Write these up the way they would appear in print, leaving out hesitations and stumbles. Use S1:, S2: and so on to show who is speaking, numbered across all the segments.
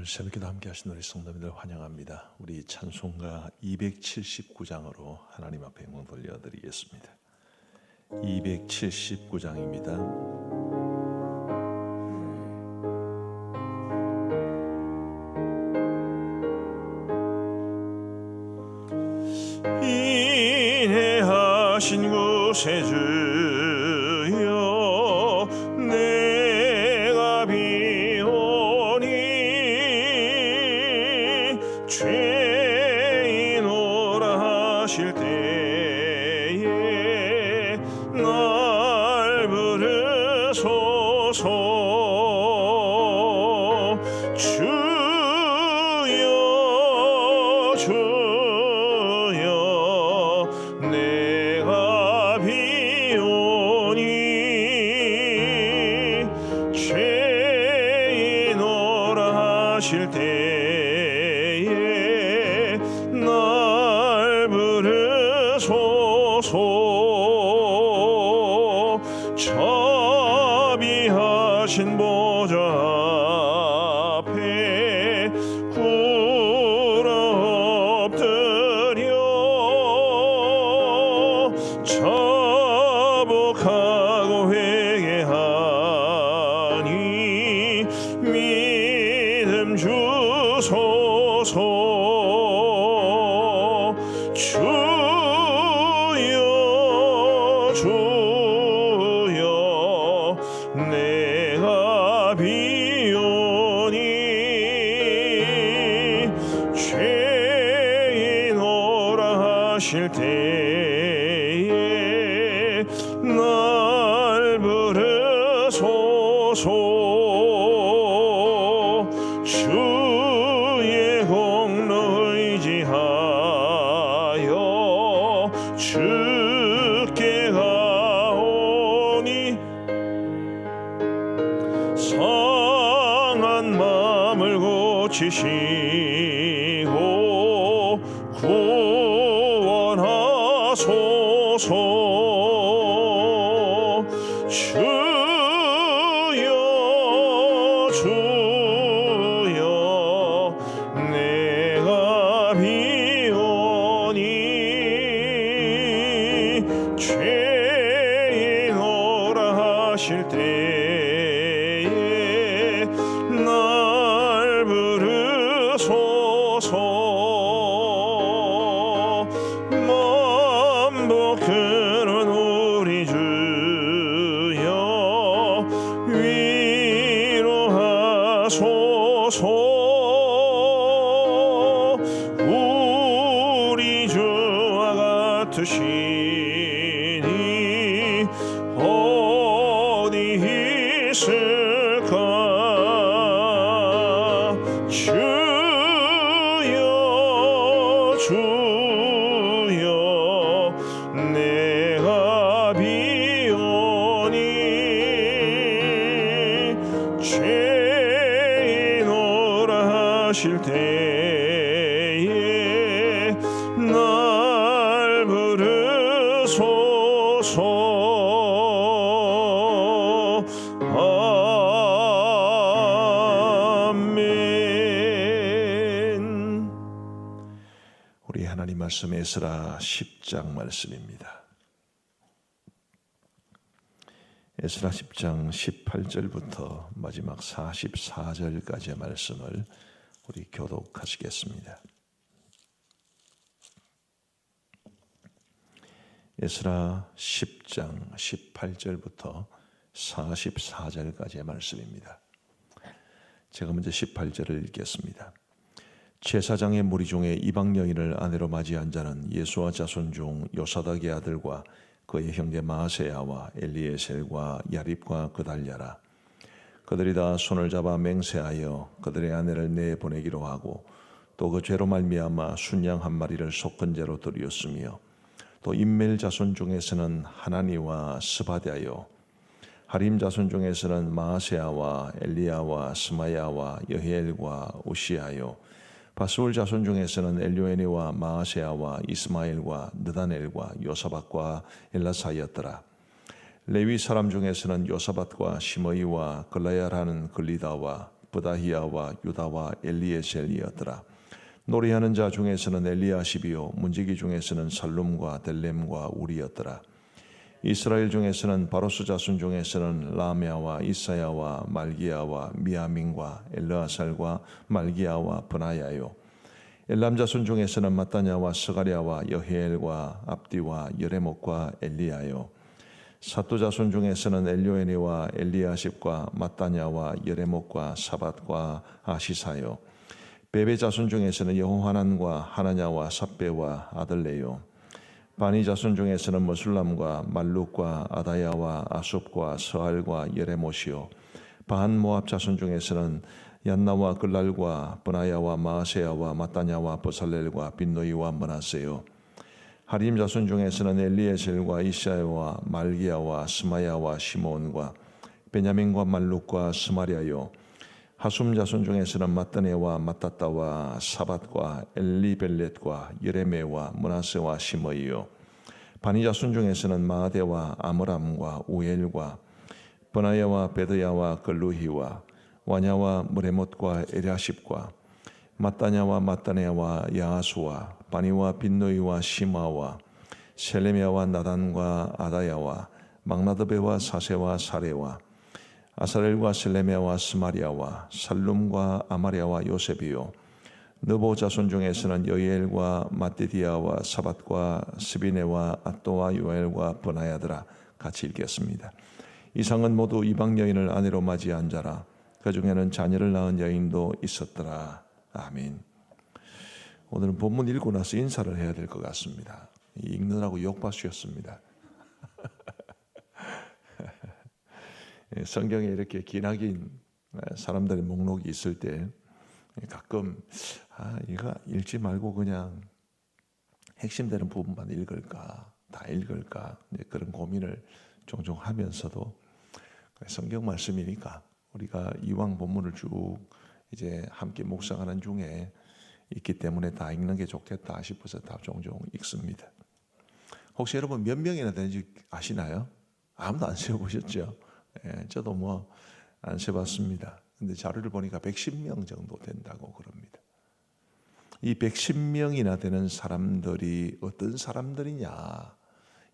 S1: 새벽기도 함께 하신 우리 성도님들 환영합니다. 우리 찬송가 279장으로 하나님 앞에 영광 돌려드리겠습니다. 279장입니다. 인내하신 구세주여 내가 비오니 죄인오라 하실 때에 날 부르소서. 주여 주여 내가 비오니 죄인오라 하실 때에 날 부르소서. 자비하신 보좌 앞에 꿇어 엎드려 자복하고 회개하니 믿음 주소서. 주여 주여 내가 비오니 죄인오라 하실 때에 날 부르소서. 주의 공로 의지하여 주께 가오니 상한 마음을 고치시고 구원하소서. 주여 주여 내가 비오니 죄인오라 하실 때에 날 부르소서. 만복하는 우리 주여 위로하소서. 우리 주와 같으시니 어디 있을까. 주여 주여 내가 비오니 죄인오라 하실 때에 날 부르소서. 아멘. 우리 하나님 말씀 에스라 10장 말씀입니다. 에스라 10장 18절부터 마지막 44절까지의 말씀을 우리 교독하시겠습니다. 에스라 10장 18절부터 44절까지의 말씀입니다. 제가 먼저 18절을 읽겠습니다. 제사장의 무리 중에 이방 여인을 아내로 맞이한 자는 예수와 자손 중 요사닥의 아들과 그의 형제 마세야와 엘리에셀과 야립과 그달랴라. 그들이 다 손을 잡아 맹세하여 그들의 아내를 내보내기로 하고 또 그 죄로 말미암아 순양 한 마리를 속건 죄로 드리었으며 또 임멜 자손 중에서는 하나니와 스바랴요 하림 자손 중에서는 마세야와 엘리야와 스마야와 여히엘과 우시야요 바스울 자손 중에서는 엘요에니와 마아세야와 이스마엘과 느다넬과 요사밧과 엘라사였더라. 레위 사람 중에서는 요사밧과 시므이와 글라야라는 글리다와 부다히야와 유다와 엘리에셀이었더라. 노래하는 자 중에서는 엘리야십이요 문지기 중에서는 살룸과 델렘과 우리였더라. 이스라엘 중에서는 바로스 자손 중에서는 라미아와 이사야와 말기야와 미야민과 엘르아살과 말기야와 브나야요. 엘람 자손 중에서는 마따냐와 스가랴와 여히엘과 압디와 여레목과 엘리야요. 사또 자손 중에서는 엘요에니와 엘리야십과 마따냐와 여레목과 사밧과 아시사요. 베베 자손 중에서는 여호하난과 하나냐와 삽베와 아들레요. 바니 자손 중에서는 머술람과 말룩과 아다야와 아숲과 서알과 여레못이요. 반 모압 자손 중에서는 얀나와 글랄과 브나야와 마아세야와 마따냐와 버살렐과 빈노이와 머나세요. 하림 자손 중에서는 엘리에셀과 이사야와 말기야와 스마야와 시몬과 베냐민과 말룩과 스마리아요. 하숨 자손 중에서는 마따네와 마따따와 사밧과 엘리벨렛과 여레메와 머나세와 시므이요. 바니 자손 중에서는 마아데와 아므람과 우엘과 버나야와 베드야와 걸루히와 와냐와 무레못과 에랴십과 마따냐와 마따네와 야하수와 바니와 빈노이와 시마와 셀레미아와 나단과 아다야와 막나드베와 사세와 사레와 아사렐과 셀레메아와 스마리아와 살룸과 아마리아와 요셉이요. 느보 자손 중에서는 여이엘과 마띠디아와 사밧과 스비네와 앗도와 요엘과 버나야드라. 같이 읽겠습니다. 이상은 모두 이방 여인을 아내로 맞이한 자라. 그 중에는 자녀를 낳은 여인도 있었더라. 아멘. 오늘은 본문 읽고 나서 인사를 해야 될 것 같습니다. 읽느라고 욕받으셨습니다. 성경에 이렇게 기나긴 사람들의 목록이 있을 때 가끔 이거 읽지 말고 그냥 핵심되는 부분만 읽을까, 다 읽을까 그런 고민을 종종 하면서도 성경 말씀이니까 우리가 이왕 본문을 쭉 이제 함께 묵상하는 중에 있기 때문에 다 읽는 게 좋겠다 싶어서 다 종종 읽습니다. 혹시 여러분 몇 명이나 되는지 아시나요? 아무도 안 세어보셨죠? 저도 뭐 안 세봤습니다. 근데 자료를 보니까 110명 정도 된다고 그럽니다. 이 110명이나 되는 사람들이 어떤 사람들이냐,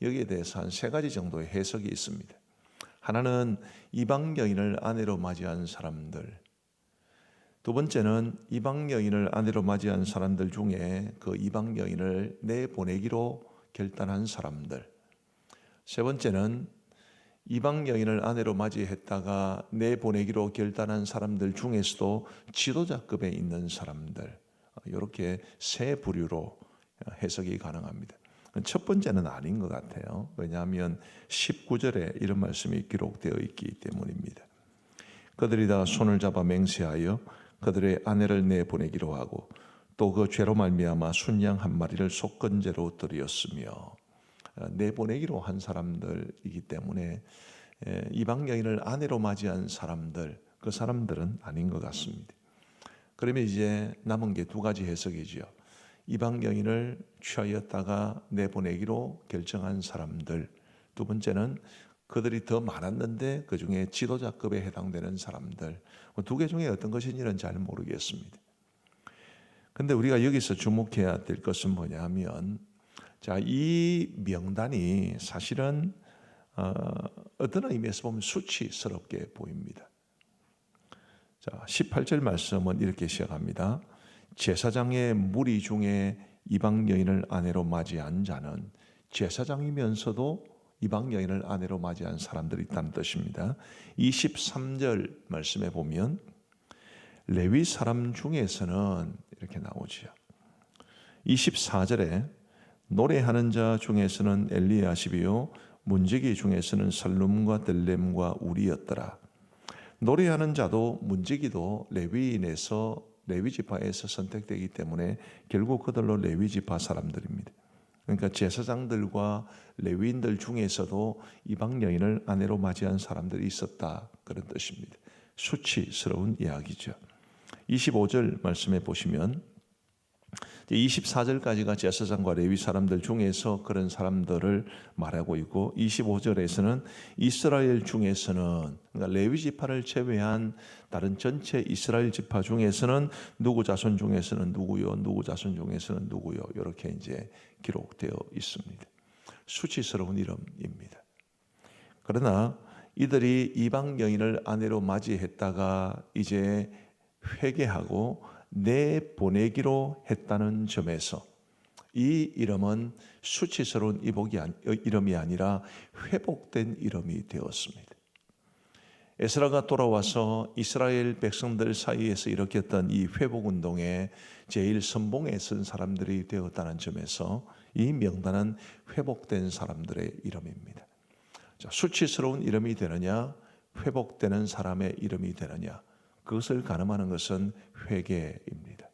S1: 여기에 대해서 한 세 가지 정도의 해석이 있습니다. 하나는 이방 여인을 아내로 맞이한 사람들, 두 번째는 이방 여인을 아내로 맞이한 사람들 중에 그 이방 여인을 내보내기로 결단한 사람들, 세 번째는 이방 여인을 아내로 맞이했다가 내보내기로 결단한 사람들 중에서도 지도자급에 있는 사람들, 이렇게 세 부류로 해석이 가능합니다. 첫 번째는 아닌 것 같아요. 왜냐하면 19절에 이런 말씀이 기록되어 있기 때문입니다. 그들이 다 손을 잡아 맹세하여 그들의 아내를 내보내기로 하고 또 그 죄로 말미암아 순양 한 마리를 속건제로 드렸으며, 내보내기로 한 사람들이기 때문에 이방 여인을 아내로 맞이한 사람들, 그 사람들은 아닌 것 같습니다. 그러면 이제 남은 게 두 가지 해석이지요. 이방 여인을 취하였다가 내보내기로 결정한 사람들, 두 번째는 그들이 더 많았는데 그 중에 지도자급에 해당되는 사람들, 두 개 중에 어떤 것인지는 잘 모르겠습니다. 근데 우리가 여기서 주목해야 될 것은 뭐냐면, 자, 이 명단이 사실은 어떤 의미에서 보면 수치스럽게 보입니다. 자, 18절 말씀은 이렇게 시작합니다. 제사장의 무리 중에 이방 여인을 아내로 맞이한 자는, 제사장이면서도 이방 여인을 아내로 맞이한 사람들이 있다는 뜻입니다. 23절 말씀에 보면 레위 사람 중에서는 이렇게 나오지요. 24절에 노래하는 자 중에서는 엘리야십이요 문지기 중에서는 살룸과 델렘과 우리였더라. 노래하는 자도 문지기도 레위인에서 레위 지파에서 선택되기 때문에 결국 그들로 레위 지파 사람들입니다. 그러니까 제사장들과 레위인들 중에서도 이방 여인을 아내로 맞이한 사람들이 있었다, 그런 뜻입니다. 수치스러운 이야기죠. 25절 말씀에 보시면 24절까지가 제사장과 레위 사람들 중에서 그런 사람들을 말하고 있고 25절에서는 이스라엘 중에서는 그러니까 레위 지파를 제외한 다른 전체 이스라엘 지파 중에서는 누구 자손 중에서는 누구요, 누구 자손 중에서는 누구요, 이렇게 이제 기록되어 있습니다. 수치스러운 이름입니다. 그러나 이들이 이방 여인을 아내로 맞이했다가 이제 회개하고 내보내기로 했다는 점에서 이 이름은 수치스러운 이름이 아니라 회복된 이름이 되었습니다. 에스라가 돌아와서 이스라엘 백성들 사이에서 일으켰던 이 회복운동에 제일 선봉에 선 사람들이 되었다는 점에서 이 명단은 회복된 사람들의 이름입니다. 자, 수치스러운 이름이 되느냐, 회복되는 사람의 이름이 되느냐, 그것을 가늠하는 것은 회개입니다.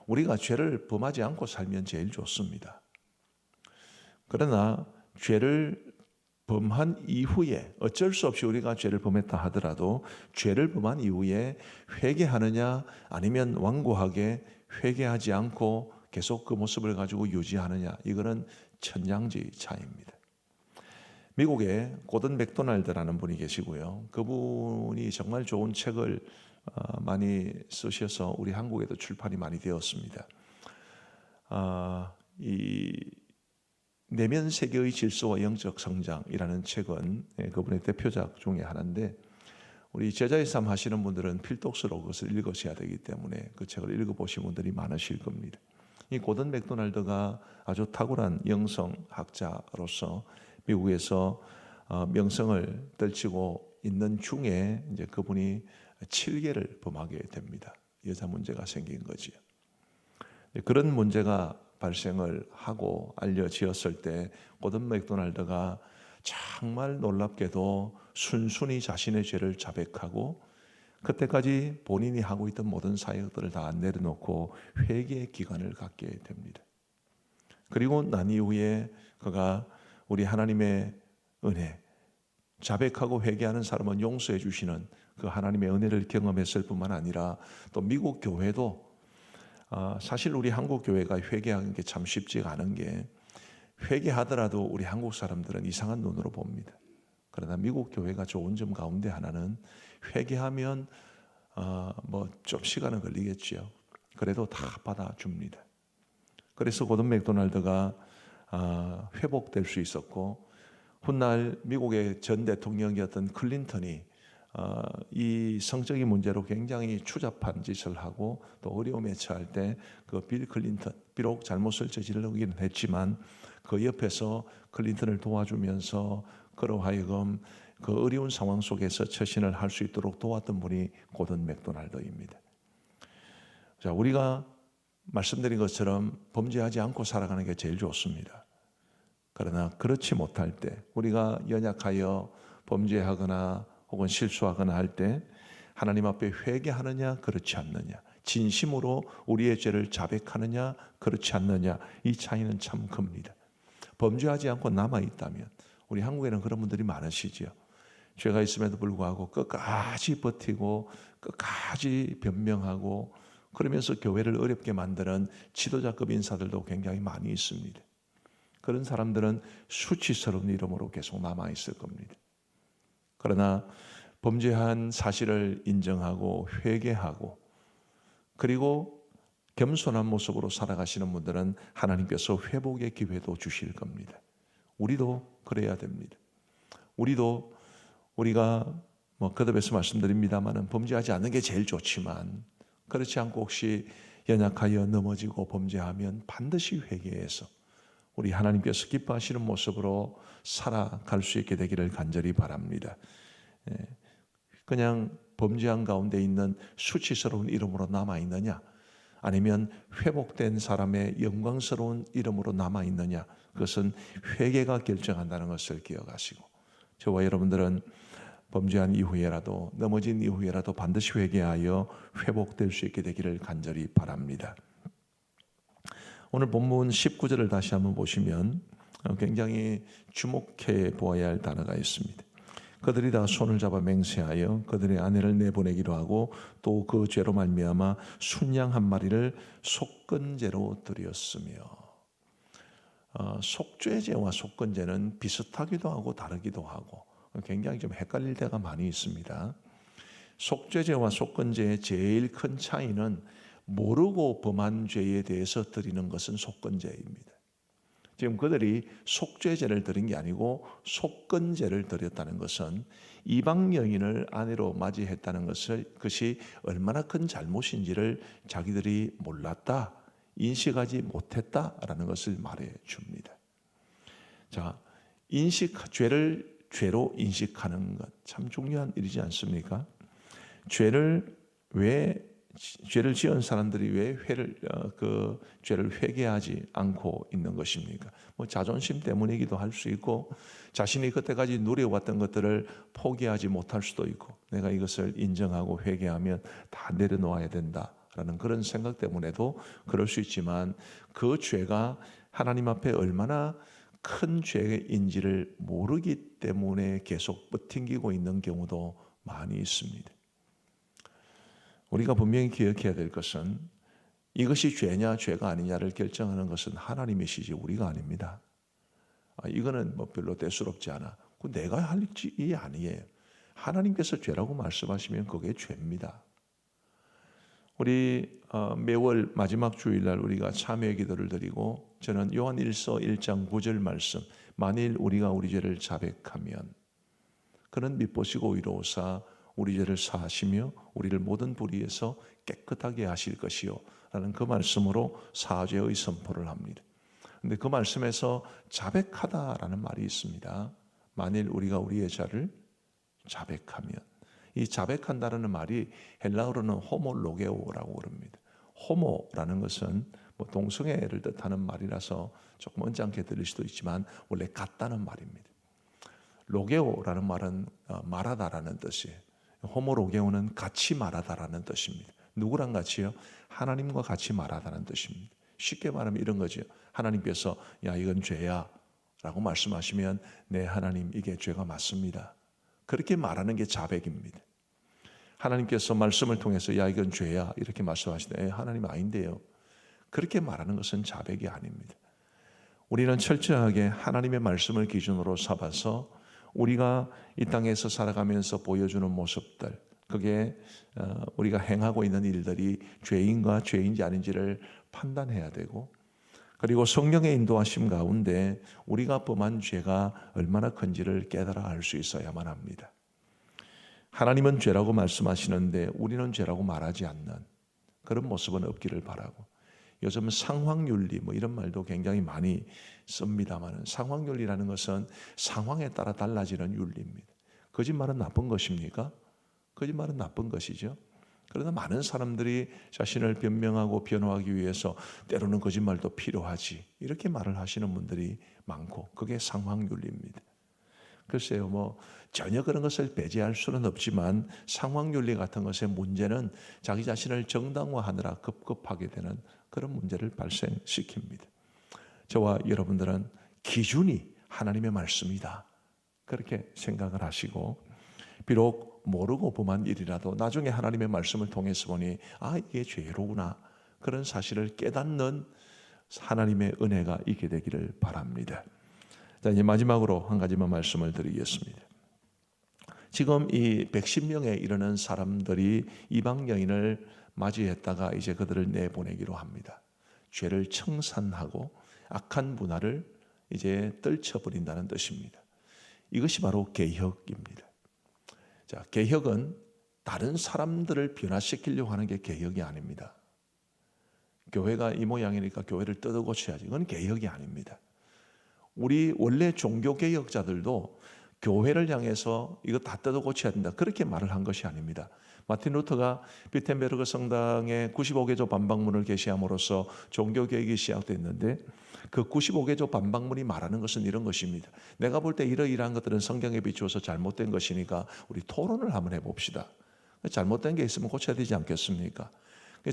S1: 우리가 죄를 범하지 않고 살면 제일 좋습니다. 그러나 죄를 범한 이후에 어쩔 수 없이 우리가 죄를 범했다 하더라도 죄를 범한 이후에 회개하느냐 아니면 완고하게 회개하지 않고 계속 그 모습을 가지고 유지하느냐, 이거는 천냥지 차이입니다. 미국에 고든 맥도날드라는 분이 계시고요. 그분이 정말 좋은 책을 많이 쓰셔서 우리 한국에도 출판이 많이 되었습니다. 이 내면 세계의 질서와 영적 성장이라는 책은 그분의 대표작 중에 하나인데 우리 제자의 삶 하시는 분들은 필독스로 그것을 읽으셔야 되기 때문에 그 책을 읽어보신 분들이 많으실 겁니다. 이 고든 맥도날드가 아주 탁월한 영성학자로서 미국에서 명성을 떨치고 있는 중에 이제 그분이 7개를 범하게 됩니다. 여자 문제가 생긴 거지요. 그런 문제가 발생을 하고 알려지었을 때 고든 맥도날드가 정말 놀랍게도 순순히 자신의 죄를 자백하고 그때까지 본인이 하고 있던 모든 사역들을 다 내려놓고 회개의 기간을 갖게 됩니다. 그리고 난 이후에 그가 우리 하나님의 은혜, 자백하고 회개하는 사람은 용서해 주시는 그 하나님의 은혜를 경험했을 뿐만 아니라 또 미국 교회도 사실 우리 한국 교회가 회개하는 게 참 쉽지가 않은 게 회개하더라도 우리 한국 사람들은 이상한 눈으로 봅니다. 그러나 미국 교회가 좋은 점 가운데 하나는 회개하면 뭐 좀 시간은 걸리겠지요. 그래도 다 받아줍니다. 그래서 고든 맥도날드가 회복될 수 있었고 훗날 미국의 전 대통령이었던 클린턴이 이 성적인 문제로 굉장히 추잡한 짓을 하고 또 어려움에 처할 때 그 빌 클린턴, 비록 잘못을 저지르기는 했지만 그 옆에서 클린턴을 도와주면서 그로 하여금 그 어려운 상황 속에서 처신을 할 수 있도록 도왔던 분이 고든 맥도날드입니다. 자, 우리가 말씀드린 것처럼 범죄하지 않고 살아가는 게 제일 좋습니다. 그러나 그렇지 못할 때 우리가 연약하여 범죄하거나 혹은 실수하거나 할 때 하나님 앞에 회개하느냐 그렇지 않느냐, 진심으로 우리의 죄를 자백하느냐 그렇지 않느냐, 이 차이는 참 큽니다. 범죄하지 않고 남아있다면, 우리 한국에는 그런 분들이 많으시죠. 죄가 있음에도 불구하고 끝까지 버티고 끝까지 변명하고 그러면서 교회를 어렵게 만드는 지도자급 인사들도 굉장히 많이 있습니다. 그런 사람들은 수치스러운 이름으로 계속 남아있을 겁니다. 그러나 범죄한 사실을 인정하고 회개하고 그리고 겸손한 모습으로 살아가시는 분들은 하나님께서 회복의 기회도 주실 겁니다. 우리도 그래야 됩니다. 우리가 거듭해서 말씀드립니다만 범죄하지 않는 게 제일 좋지만 그렇지 않고 혹시 연약하여 넘어지고 범죄하면 반드시 회개해서 우리 하나님께서 기뻐하시는 모습으로 살아갈 수 있게 되기를 간절히 바랍니다. 그냥 범죄한 가운데 있는 수치스러운 이름으로 남아있느냐 아니면 회복된 사람의 영광스러운 이름으로 남아있느냐, 그것은 회개가 결정한다는 것을 기억하시고 저와 여러분들은 범죄한 이후에라도 넘어진 이후에라도 반드시 회개하여 회복될 수 있게 되기를 간절히 바랍니다. 오늘 본문 19절을 다시 한번 보시면 굉장히 주목해 보아야 할 단어가 있습니다. 그들이 다 손을 잡아 맹세하여 그들의 아내를 내보내기로 하고 또 그 죄로 말미암아 순양 한 마리를 속건제로 드렸으며. 속죄제와 속건제는 비슷하기도 하고 다르기도 하고 굉장히 좀 헷갈릴 때가 많이 있습니다. 속죄제와 속건제의 제일 큰 차이는 모르고 범한 죄에 대해서 드리는 것은 속건제입니다. 지금 그들이 속죄제를 드린 게 아니고 속건제를 드렸다는 것은 이방 여인을 아내로 맞이했다는 그것이 얼마나 큰 잘못인지를 자기들이 몰랐다, 인식하지 못했다라는 것을 말해 줍니다. 자, 죄로 인식하는 것 참 중요한 일이지 않습니까? 죄를 지은 사람들이 왜 죄를 회개하지 않고 있는 것입니까? 자존심 때문이기도 할 수 있고, 자신이 그때까지 누려왔던 것들을 포기하지 못할 수도 있고, 내가 이것을 인정하고 회개하면 다 내려놓아야 된다라는 그런 생각 때문에도 그럴 수 있지만, 그 죄가 하나님 앞에 얼마나 큰 죄인지를 모르기 때문에 계속 버팅기고 있는 경우도 많이 있습니다. 우리가 분명히 기억해야 될 것은 이것이 죄냐 죄가 아니냐를 결정하는 것은 하나님이시지 우리가 아닙니다. 이거는 별로 대수롭지 않아. 내가 할 일이 아니에요. 하나님께서 죄라고 말씀하시면 그게 죄입니다. 우리 매월 마지막 주일날 우리가 참회 기도를 드리고, 저는 요한일서 1장 9절 말씀, 만일 우리가 우리 죄를 자백하면 그는 미쁘시고 의로우사 우리 죄를 사하시며 우리를 모든 불의에서 깨끗하게 하실 것이요 라는 그 말씀으로 사죄의 선포를 합니다. 그런데 그 말씀에서 자백하다라는 말이 있습니다. 만일 우리가 우리의 죄를 자백하면, 이 자백한다는 말이 헬라어로는 호모로게오라고 그럽니다. 호모라는 것은 동성애를 뜻하는 말이라서 조금 언짢게 들릴 수도 있지만 원래 같다는 말입니다. 로게오라는 말은 말하다라는 뜻이에요. 호모로게오는 같이 말하다라는 뜻입니다. 누구랑 같이요? 하나님과 같이 말하다는 뜻입니다. 쉽게 말하면 이런 거죠. 하나님께서 야 이건 죄야 라고 말씀하시면 네 하나님 이게 죄가 맞습니다. 그렇게 말하는 게 자백입니다. 하나님께서 말씀을 통해서 야 이건 죄야 이렇게 말씀하시는데 하나님 아닌데요. 그렇게 말하는 것은 자백이 아닙니다. 우리는 철저하게 하나님의 말씀을 기준으로 삼아서 우리가 이 땅에서 살아가면서 보여주는 모습들, 그게 우리가 행하고 있는 일들이 죄인가 죄인지 아닌지를 판단해야 되고, 그리고 성령의 인도하심 가운데 우리가 범한 죄가 얼마나 큰지를 깨달아 알 수 있어야만 합니다. 하나님은 죄라고 말씀하시는데 우리는 죄라고 말하지 않는 그런 모습은 없기를 바라고, 요즘 상황윤리 이런 말도 굉장히 많이 씁니다만, 상황윤리라는 것은 상황에 따라 달라지는 윤리입니다. 거짓말은 나쁜 것입니까? 거짓말은 나쁜 것이죠. 그러나 많은 사람들이 자신을 변명하고 변호하기 위해서 때로는 거짓말도 필요하지 이렇게 말을 하시는 분들이 많고, 그게 상황윤리입니다. 글쎄요, 전혀 그런 것을 배제할 수는 없지만 상황윤리 같은 것의 문제는 자기 자신을 정당화하느라 급급하게 되는 그런 문제를 발생시킵니다. 저와 여러분들은 기준이 하나님의 말씀이다 그렇게 생각을 하시고, 비록 모르고 범한 일이라도 나중에 하나님의 말씀을 통해서 보니 이게 죄로구나 그런 사실을 깨닫는 하나님의 은혜가 있게 되기를 바랍니다. 자, 이제 마지막으로 한 가지만 말씀을 드리겠습니다. 지금 이 110명에 이르는 사람들이 이방 여인을 맞이했다가 이제 그들을 내보내기로 합니다. 죄를 청산하고 악한 문화를 이제 떨쳐버린다는 뜻입니다. 이것이 바로 개혁입니다. 자, 개혁은 다른 사람들을 변화시키려고 하는 게 개혁이 아닙니다. 교회가 이 모양이니까 교회를 뜯어 고쳐야지. 이건 개혁이 아닙니다. 우리 원래 종교개혁자들도 교회를 향해서 이거 다 뜯어 고쳐야 된다 그렇게 말을 한 것이 아닙니다. 마틴 루터가 비텐베르그 성당에 95개조 반박문을 게시함으로써 종교개혁이 시작됐는데, 그 95개조 반박문이 말하는 것은 이런 것입니다. 내가 볼 때 이러이러한 것들은 성경에 비추어서 잘못된 것이니까 우리 토론을 한번 해봅시다. 잘못된 게 있으면 고쳐야 되지 않겠습니까?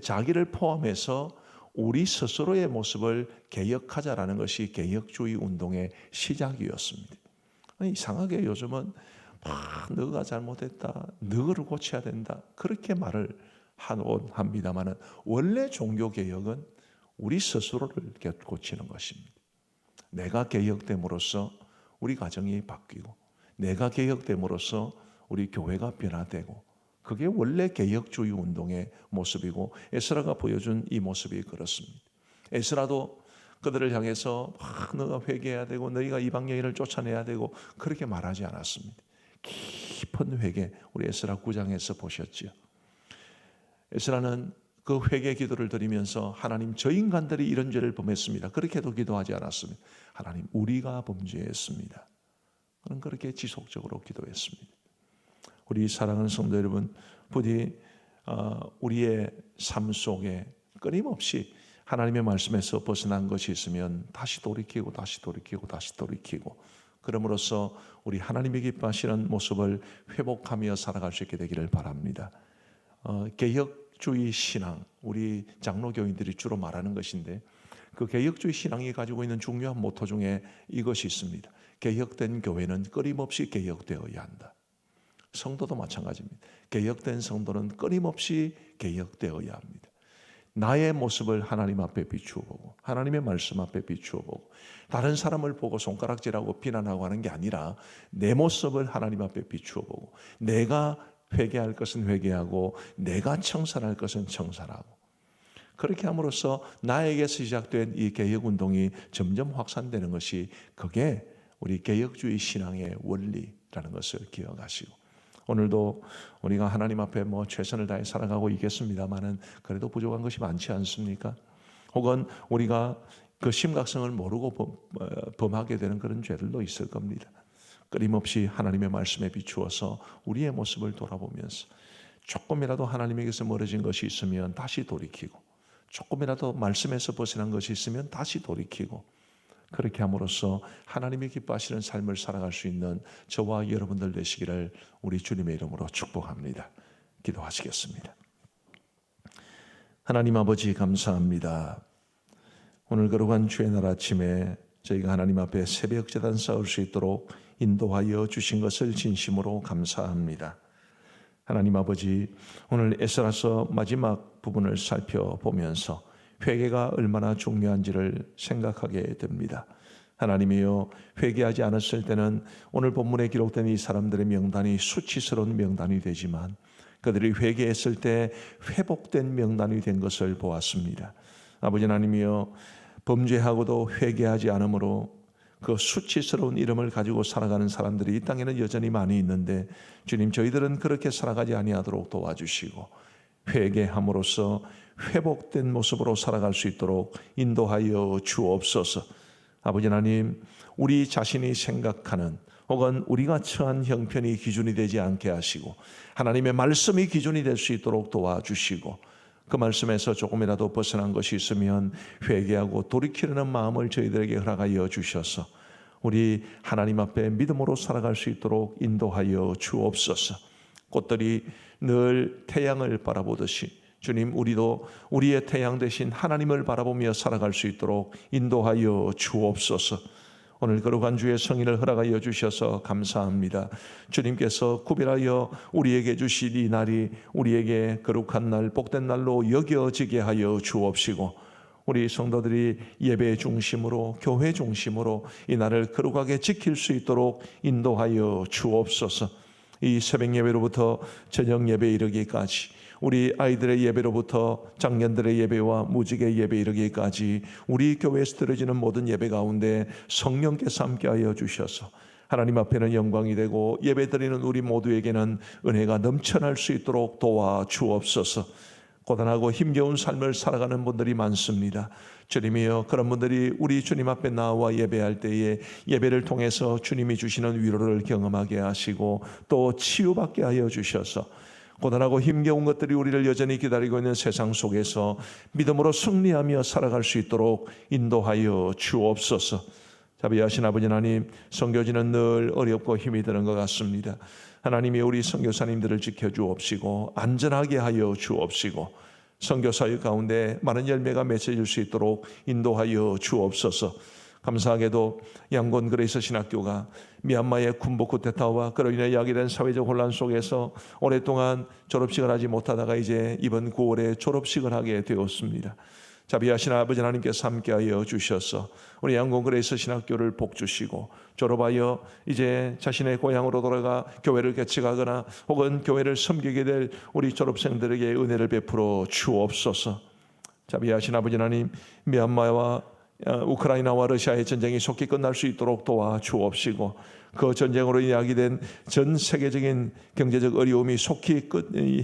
S1: 자기를 포함해서 우리 스스로의 모습을 개혁하자라는 것이 개혁주의 운동의 시작이었습니다. 이상하게 요즘은 너가 잘못했다, 너를 고쳐야 된다, 그렇게 말을 합니다만은 원래 종교개혁은 우리 스스로를 고치는 것입니다. 내가 개혁됨으로써 우리 가정이 바뀌고, 내가 개혁됨으로써 우리 교회가 변화되고, 그게 원래 개혁주의 운동의 모습이고, 에스라가 보여준 이 모습이 그렇습니다. 에스라도 그들을 향해서 너가 회개해야 되고 너희가 이방 여인을 쫓아내야 되고 그렇게 말하지 않았습니다. 깊은 회개, 우리 에스라 9장에서 보셨죠. 에스라는 그 회개 기도를 드리면서 하나님, 저 인간들이 이런 죄를 범했습니다, 그렇게도 기도하지 않았습니다. 하나님, 우리가 범죄했습니다. 그는 그렇게 지속적으로 기도했습니다. 우리 사랑하는 성도 여러분, 부디 우리의 삶 속에 끊임없이 하나님의 말씀에서 벗어난 것이 있으면 다시 돌이키고 다시 돌이키고 다시 돌이키고, 그럼으로써 우리 하나님이 기뻐하시는 모습을 회복하며 살아갈 수 있게 되기를 바랍니다. 개혁주의 신앙, 우리 장로교인들이 주로 말하는 것인데, 그 개혁주의 신앙이 가지고 있는 중요한 모토 중에 이것이 있습니다. 개혁된 교회는 끊임없이 개혁되어야 한다. 성도도 마찬가지입니다. 개혁된 성도는 끊임없이 개혁되어야 합니다. 나의 모습을 하나님 앞에 비추어 보고, 하나님의 말씀 앞에 비추어 보고, 다른 사람을 보고 손가락질하고 비난하고 하는 게 아니라 내 모습을 하나님 앞에 비추어 보고, 내가 회개할 것은 회개하고 내가 청산할 것은 청산하고, 그렇게 함으로써 나에게서 시작된 이 개혁운동이 점점 확산되는 것이, 그게 우리 개혁주의 신앙의 원리라는 것을 기억하시고, 오늘도 우리가 하나님 앞에 최선을 다해 살아가고 있겠습니다만은 그래도 부족한 것이 많지 않습니까? 혹은 우리가 그 심각성을 모르고 범하게 되는 그런 죄들도 있을 겁니다. 끊임없이 하나님의 말씀에 비추어서 우리의 모습을 돌아보면서 조금이라도 하나님에게서 멀어진 것이 있으면 다시 돌이키고, 조금이라도 말씀에서 벗어난 것이 있으면 다시 돌이키고, 그렇게 함으로써 하나님이 기뻐하시는 삶을 살아갈 수 있는 저와 여러분들 되시기를 우리 주님의 이름으로 축복합니다. 기도하시겠습니다. 하나님 아버지, 감사합니다. 오늘 거룩한 주의 날 아침에 저희가 하나님 앞에 새벽 제단 쌓을 수 있도록 인도하여 주신 것을 진심으로 감사합니다. 하나님 아버지, 오늘 에스라서 마지막 부분을 살펴보면서 회개가 얼마나 중요한지를 생각하게 됩니다. 하나님이여, 회개하지 않았을 때는 오늘 본문에 기록된 이 사람들의 명단이 수치스러운 명단이 되지만, 그들이 회개했을 때 회복된 명단이 된 것을 보았습니다. 아버지 하나님이여, 범죄하고도 회개하지 않으므로 그 수치스러운 이름을 가지고 살아가는 사람들이 이 땅에는 여전히 많이 있는데, 주님, 저희들은 그렇게 살아가지 아니하도록 도와주시고, 회개함으로써 회복된 모습으로 살아갈 수 있도록 인도하여 주옵소서. 아버지 하나님, 우리 자신이 생각하는 혹은 우리가 처한 형편이 기준이 되지 않게 하시고, 하나님의 말씀이 기준이 될 수 있도록 도와주시고, 그 말씀에서 조금이라도 벗어난 것이 있으면 회개하고 돌이키려는 마음을 저희들에게 허락하여 주셔서 우리 하나님 앞에 믿음으로 살아갈 수 있도록 인도하여 주옵소서. 꽃들이 늘 태양을 바라보듯이 주님, 우리도 우리의 태양 되신 하나님을 바라보며 살아갈 수 있도록 인도하여 주옵소서. 오늘 거룩한 주의 성인을 허락하여 주셔서 감사합니다. 주님께서 구별하여 우리에게 주신 이 날이 우리에게 거룩한 날, 복된 날로 여겨지게 하여 주옵시고, 우리 성도들이 예배 중심으로, 교회 중심으로 이 날을 거룩하게 지킬 수 있도록 인도하여 주옵소서. 이 새벽 예배로부터 저녁 예배 이르기까지, 우리 아이들의 예배로부터 장년들의 예배와 무직의 예배 이르기까지 우리 교회에서 드려지는 모든 예배 가운데 성령께서 함께하여 주셔서 하나님 앞에는 영광이 되고 예배드리는 우리 모두에게는 은혜가 넘쳐날 수 있도록 도와주옵소서. 고단하고 힘겨운 삶을 살아가는 분들이 많습니다. 주님이여, 그런 분들이 우리 주님 앞에 나와 예배할 때에 예배를 통해서 주님이 주시는 위로를 경험하게 하시고 또 치유받게 하여 주셔서 고단하고 힘겨운 것들이 우리를 여전히 기다리고 있는 세상 속에서 믿음으로 승리하며 살아갈 수 있도록 인도하여 주옵소서. 자비하신 아버지 하나님, 선교지는 늘 어렵고 힘이 드는 것 같습니다. 하나님이 우리 선교사님들을 지켜주옵시고 안전하게 하여 주옵시고, 선교사역 가운데 많은 열매가 맺어질 수 있도록 인도하여 주옵소서. 감사하게도 양곤 그레이스 신학교가 미얀마의 군부 쿠데타와 그로 인해 야기된 사회적 혼란 속에서 오랫동안 졸업식을 하지 못하다가 이제 이번 9월에 졸업식을 하게 되었습니다. 자비하신 아버지 하나님께서 함께하여 주셔서 우리 양곤 그레이스 신학교를 복주시고 졸업하여 이제 자신의 고향으로 돌아가 교회를 개척하거나 혹은 교회를 섬기게 될 우리 졸업생들에게 은혜를 베풀어 주옵소서. 자비하신 아버지 하나님, 미얀마와 우크라이나와 러시아의 전쟁이 속히 끝날 수 있도록 도와주옵시고 그 전쟁으로 이야기된 전 세계적인 경제적 어려움이 속히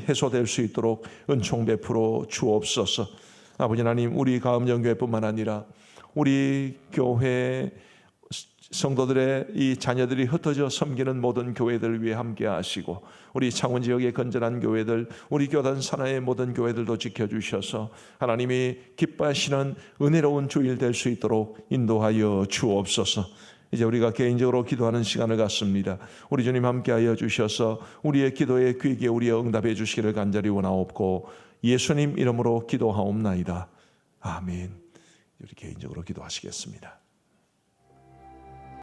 S1: 해소될 수 있도록 은총 베풀어 주옵소서. 아버지 하나님, 우리 가음정교회뿐만 아니라 우리 교회 성도들의 이 자녀들이 흩어져 섬기는 모든 교회들을 위해 함께 하시고 우리 창원 지역의 건전한 교회들, 우리 교단 산하의 모든 교회들도 지켜주셔서 하나님이 기뻐하시는 은혜로운 주일 될 수 있도록 인도하여 주옵소서. 이제 우리가 개인적으로 기도하는 시간을 갖습니다. 우리 주님 함께하여 주셔서 우리의 기도에 귀 기울여 응답해 주시기를 간절히 원하옵고 예수님 이름으로 기도하옵나이다. 아멘. 우리 개인적으로 기도하시겠습니다.